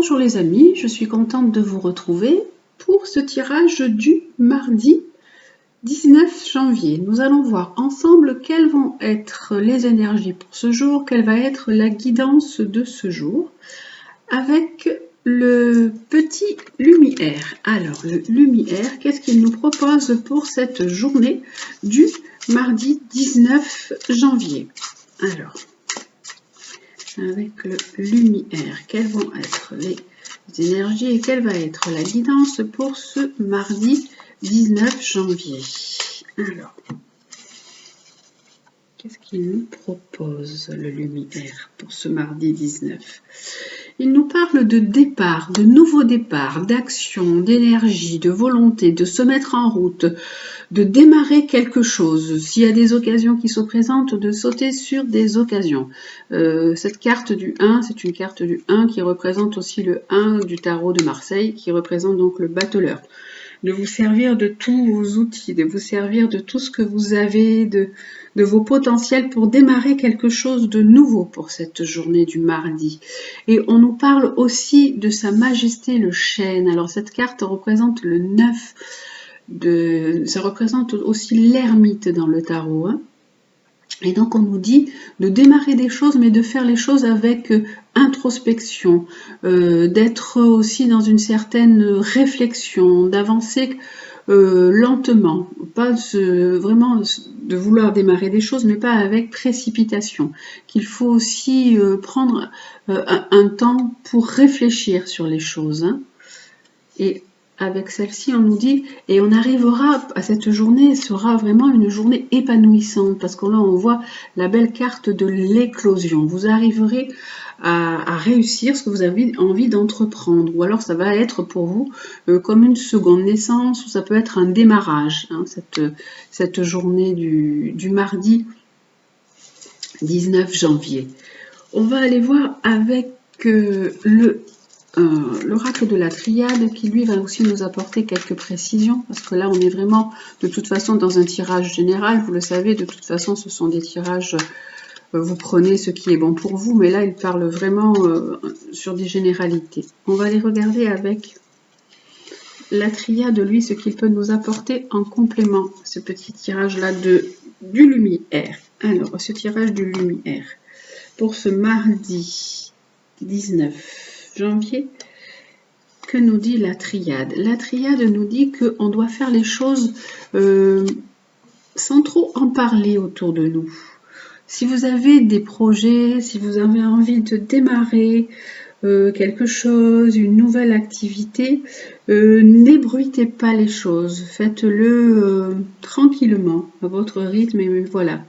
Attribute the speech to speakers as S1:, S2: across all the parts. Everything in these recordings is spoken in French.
S1: Bonjour les amis, je suis contente de vous retrouver pour ce tirage du mardi 19 janvier. Nous allons voir ensemble quelles vont être les énergies pour ce jour, quelle va être la guidance de ce jour, avec le petit lumière. Alors, le lumière, qu'est-ce qu'il nous propose pour cette journée du mardi 19 janvier? Alors, avec le lumière, quelles vont être les énergies et quelle va être la guidance pour ce mardi 19 janvier? Alors, qu'est-ce qu'il nous propose, le lumière, pour ce mardi 19? Il nous parle de départ, de nouveaux départs, d'action, d'énergie, de volonté, de se mettre en route, de démarrer quelque chose. S'il y a des occasions qui se présentent, de sauter sur des occasions. Cette carte du 1, c'est une carte du 1 qui représente aussi le 1 du tarot de Marseille, qui représente donc le battleur. De vous servir de tous vos outils, de vous servir de tout ce que vous avez, de vos potentiels pour démarrer quelque chose de nouveau pour cette journée du mardi. Et on nous parle aussi de Sa Majesté le Chêne. Alors cette carte représente le 9, ça représente aussi l'ermite dans le tarot. Et donc on nous dit de démarrer des choses, mais de faire les choses avec introspection, d'être aussi dans une certaine réflexion, d'avancer lentement, pas vraiment de vouloir démarrer des choses, mais pas avec précipitation, qu'il faut aussi prendre un temps pour réfléchir sur les choses. Et avec celle-ci, on nous dit, et on arrivera à cette journée, sera vraiment une journée épanouissante, parce que là, on voit la belle carte de l'éclosion. Vous arriverez à réussir ce que vous avez envie d'entreprendre, ou alors ça va être pour vous comme une seconde naissance, ou ça peut être un démarrage, hein, cette journée du mardi 19 janvier. On va aller voir avec l'oracle de la triade qui lui va aussi nous apporter quelques précisions, parce que là on est vraiment de toute façon dans un tirage général, vous le savez, de toute façon ce sont des tirages, vous prenez ce qui est bon pour vous, mais là il parle vraiment sur des généralités. On va aller regarder avec la triade, lui, ce qu'il peut nous apporter en complément, ce petit tirage là du lumière. Alors, ce tirage du lumière pour ce mardi 19 janvier, que nous dit la triade? La triade nous dit qu'on doit faire les choses sans trop en parler autour de nous. Si vous avez des projets, si vous avez envie de démarrer quelque chose, une nouvelle activité, n'ébruitez pas les choses, faites-le tranquillement, à votre rythme, et voilà.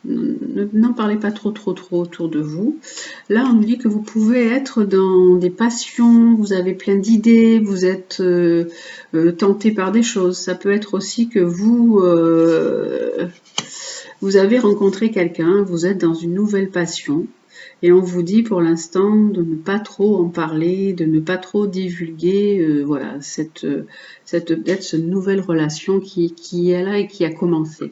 S1: N'en parlez pas trop autour de vous. Là, on nous dit que vous pouvez être dans des passions, vous avez plein d'idées, vous êtes tenté par des choses. Ça peut être aussi que vous avez rencontré quelqu'un, vous êtes dans une nouvelle passion. Et on vous dit pour l'instant de ne pas trop en parler, de ne pas trop divulguer, voilà, peut-être cette nouvelle relation qui est là et qui a commencé.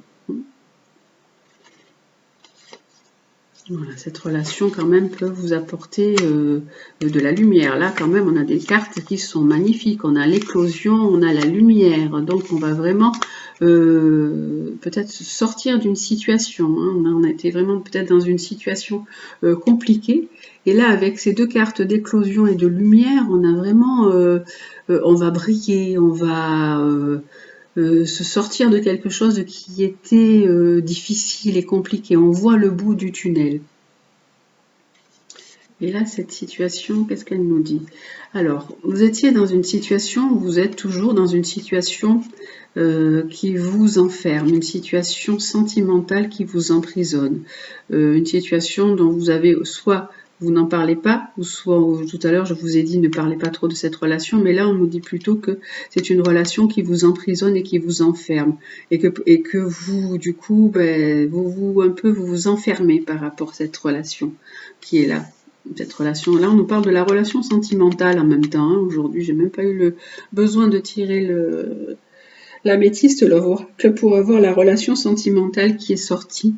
S1: Voilà, cette relation quand même peut vous apporter de la lumière. Là quand même on a des cartes qui sont magnifiques, on a l'éclosion, on a la lumière, donc on va vraiment peut-être sortir d'une situation, hein. On a été vraiment peut-être dans une situation compliquée, et là avec ces deux cartes d'éclosion et de lumière, on a vraiment, on va briller, on va se sortir de quelque chose qui était difficile et compliqué. On voit le bout du tunnel. Et là, cette situation, qu'est-ce qu'elle nous dit? Alors, vous étiez dans une situation, vous êtes toujours dans une situation qui vous enferme, une situation sentimentale qui vous emprisonne, une situation dont vous avez soit vous n'en parlez pas, ou soit tout à l'heure je vous ai dit ne parlez pas trop de cette relation, mais là on nous dit plutôt que c'est une relation qui vous emprisonne et qui vous enferme, et que vous du coup vous vous enfermez par rapport à cette relation qui est là. Cette relation, là on nous parle de la relation sentimentale en même temps, hein. Aujourd'hui j'ai même pas eu le besoin de tirer l'améthyste que pour avoir la relation sentimentale qui est sortie.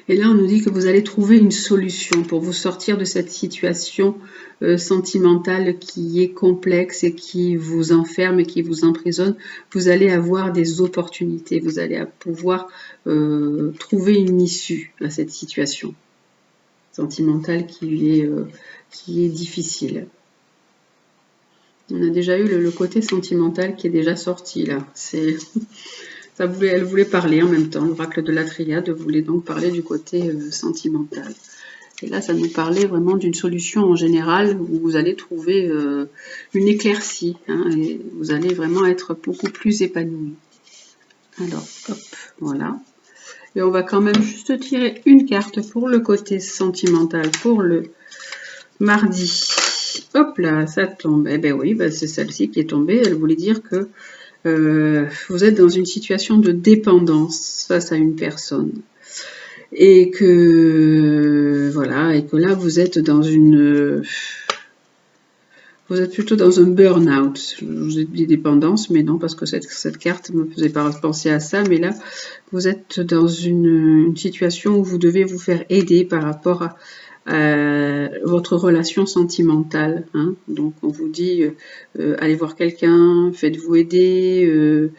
S1: Et là, on nous dit que vous allez trouver une solution pour vous sortir de cette situation sentimentale qui est complexe et qui vous enferme et qui vous emprisonne. Vous allez avoir des opportunités, vous allez pouvoir trouver une issue à cette situation sentimentale qui est difficile. On a déjà eu le côté sentimental qui est déjà sorti là. Elle voulait parler en même temps. L'oracle de la Triade voulait donc parler du côté sentimental. Et là, ça nous parlait vraiment d'une solution en général où vous allez trouver une éclaircie. Hein, et vous allez vraiment être beaucoup plus épanoui. Alors, hop, voilà. Et on va quand même juste tirer une carte pour le côté sentimental, pour le mardi. Hop là, ça tombe. Eh bien oui, c'est celle-ci qui est tombée. Elle voulait dire que vous êtes dans une situation de dépendance face à une personne et que voilà, et que là vous êtes plutôt dans un burn-out. Je vous ai dit dépendance, mais non, parce que cette carte me faisait pas penser à ça, mais là vous êtes dans une situation où vous devez vous faire aider par rapport à votre relation sentimentale. Hein. Donc on vous dit allez voir quelqu'un, faites-vous aider,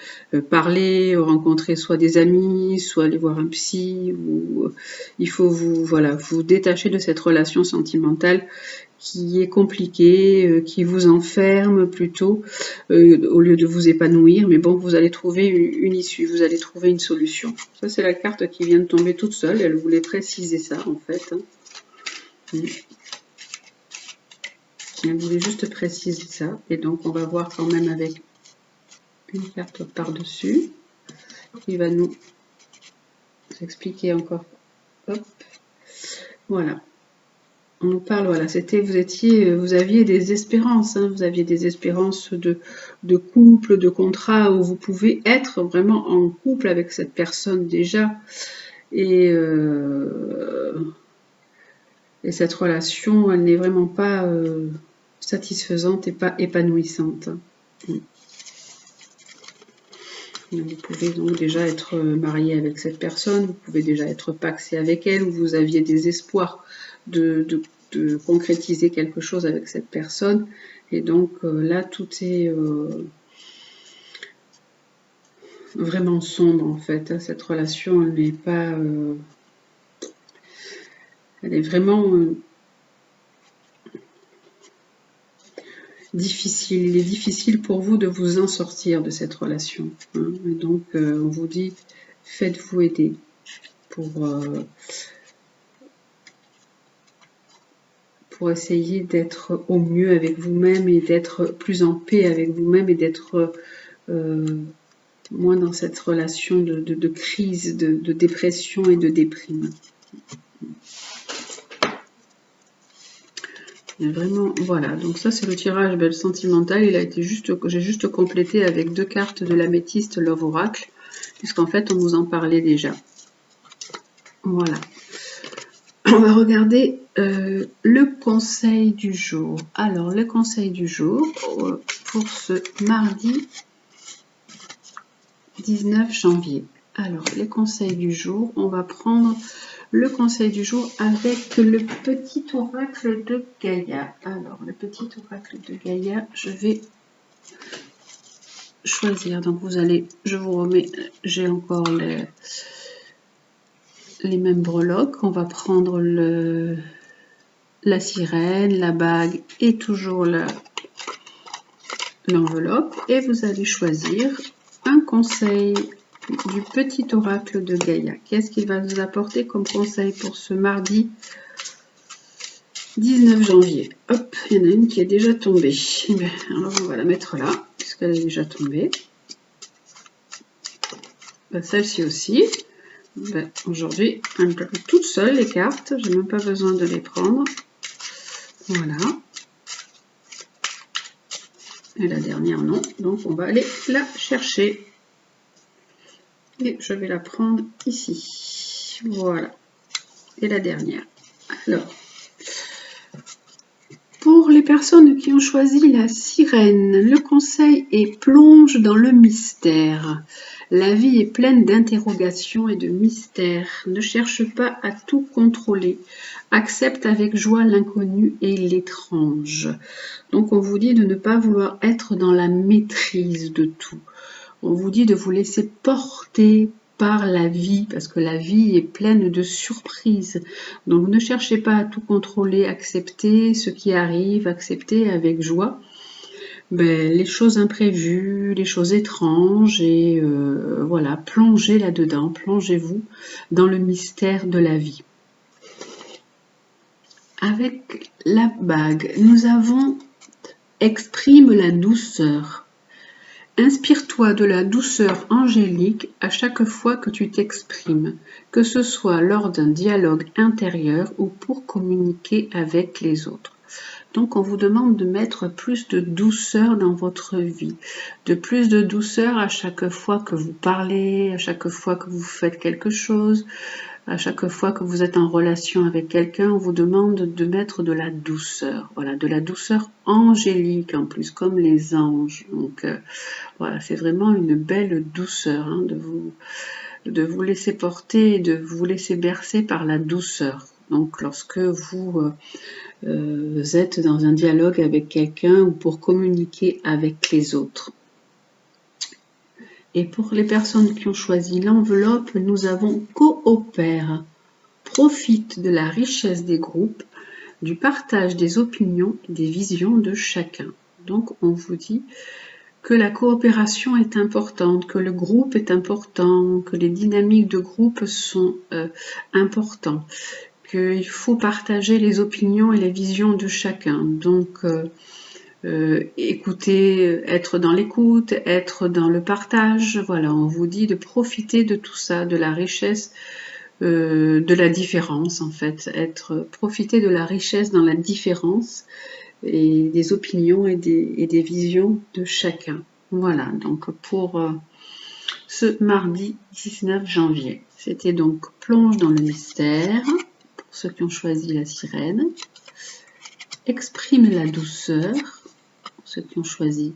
S1: parlez, rencontrez soit des amis, soit aller voir un psy. Ou, il faut vous détacher de cette relation sentimentale qui est compliquée, qui vous enferme plutôt, au lieu de vous épanouir. Mais bon, vous allez trouver une issue, vous allez trouver une solution. Ça, c'est la carte qui vient de tomber toute seule. Elle voulait préciser ça, en fait. Hein. Elle voulait juste préciser ça. Et donc, on va voir quand même avec une carte par-dessus qui va nous expliquer encore. Hop. Voilà. On nous parle, voilà, vous aviez des espérances, hein, vous aviez des espérances de couple, de contrat, où vous pouvez être vraiment en couple avec cette personne déjà. Et cette relation, elle n'est vraiment pas satisfaisante et pas épanouissante. Vous pouvez donc déjà être marié avec cette personne, vous pouvez déjà être paxé avec elle, ou vous aviez des espoirs de concrétiser quelque chose avec cette personne. Et donc là, tout est vraiment sombre en fait. Cette relation, elle n'est pas... elle est vraiment... difficile. Il est difficile pour vous de vous en sortir de cette relation. Hein. Et donc, on vous dit, faites-vous aider pour essayer d'être au mieux avec vous-même et d'être plus en paix avec vous-même et d'être moins dans cette relation de crise, de dépression et de déprime. Et vraiment, voilà, donc ça c'est le tirage belle sentimental. J'ai juste complété avec 2 cartes de l'améthyste Love Oracle, puisqu'en fait on nous en parlait déjà. Voilà. On va regarder le conseil du jour. Alors, le conseil du jour pour ce mardi 19 janvier. Alors, les conseils du jour, on va prendre le conseil du jour avec le petit oracle de Gaïa. Alors, le petit oracle de Gaïa, je vais choisir. Donc, je vous remets, j'ai encore les mêmes breloques. On va prendre la sirène, la bague et toujours l'enveloppe. Et vous allez choisir un conseil du petit oracle de Gaïa. Qu'est-ce qu'il va vous apporter comme conseil pour ce mardi 19 janvier? Hop, il y en a une qui est déjà tombée. Bien, alors on va la mettre là, puisqu'elle est déjà tombée. Celle-ci aussi. Aujourd'hui, un peu toute seule les cartes, je n'ai même pas besoin de les prendre. Voilà. Et la dernière, non. Donc, on va aller la chercher. Et je vais la prendre ici. Voilà. Et la dernière. Alors, pour les personnes qui ont choisi la sirène, le conseil est plonge dans le mystère. La vie est pleine d'interrogations et de mystères. Ne cherche pas à tout contrôler. Accepte avec joie l'inconnu et l'étrange. Donc on vous dit de ne pas vouloir être dans la maîtrise de tout. On vous dit de vous laisser porter par la vie, parce que la vie est pleine de surprises. Donc ne cherchez pas à tout contrôler, acceptez ce qui arrive, acceptez avec joie les choses imprévues, les choses étranges, et voilà, plongez là-dedans, plongez-vous dans le mystère de la vie. Avec la bague, nous avons exprime la douceur. Inspire-toi de la douceur angélique à chaque fois que tu t'exprimes, que ce soit lors d'un dialogue intérieur ou pour communiquer avec les autres. Donc on vous demande de mettre plus de douceur dans votre vie, de plus de douceur à chaque fois que vous parlez, à chaque fois que vous faites quelque chose, à chaque fois que vous êtes en relation avec quelqu'un, on vous demande de mettre de la douceur, voilà, de la douceur angélique en plus, comme les anges. Donc voilà, c'est vraiment une belle douceur hein, de vous laisser porter, de vous laisser bercer par la douceur. Donc lorsque vous êtes dans un dialogue avec quelqu'un ou pour communiquer avec les autres. Et pour les personnes qui ont choisi l'enveloppe, nous avons coopère. Profite de la richesse des groupes, du partage des opinions et des visions de chacun. Donc on vous dit que la coopération est importante, que le groupe est important, que les dynamiques de groupe sont importantes, qu'il faut partager les opinions et les visions de chacun. Donc écouter, être dans l'écoute, être dans le partage. Voilà, on vous dit de profiter de tout ça, de la richesse, de la différence en fait. Profiter de la richesse dans la différence et des opinions et des visions de chacun. Voilà, donc pour ce mardi 19 janvier. C'était donc Plonge dans le mystère, pour ceux qui ont choisi la sirène. Exprime la douceur, pour ceux qui ont choisi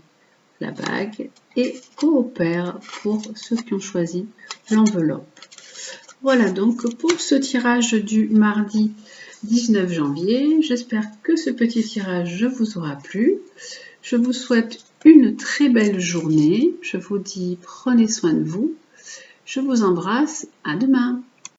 S1: la bague. Et coopère, pour ceux qui ont choisi l'enveloppe. Voilà donc pour ce tirage du mardi 19 janvier. J'espère que ce petit tirage vous aura plu. Je vous souhaite une très belle journée. Je vous dis prenez soin de vous. Je vous embrasse. À demain.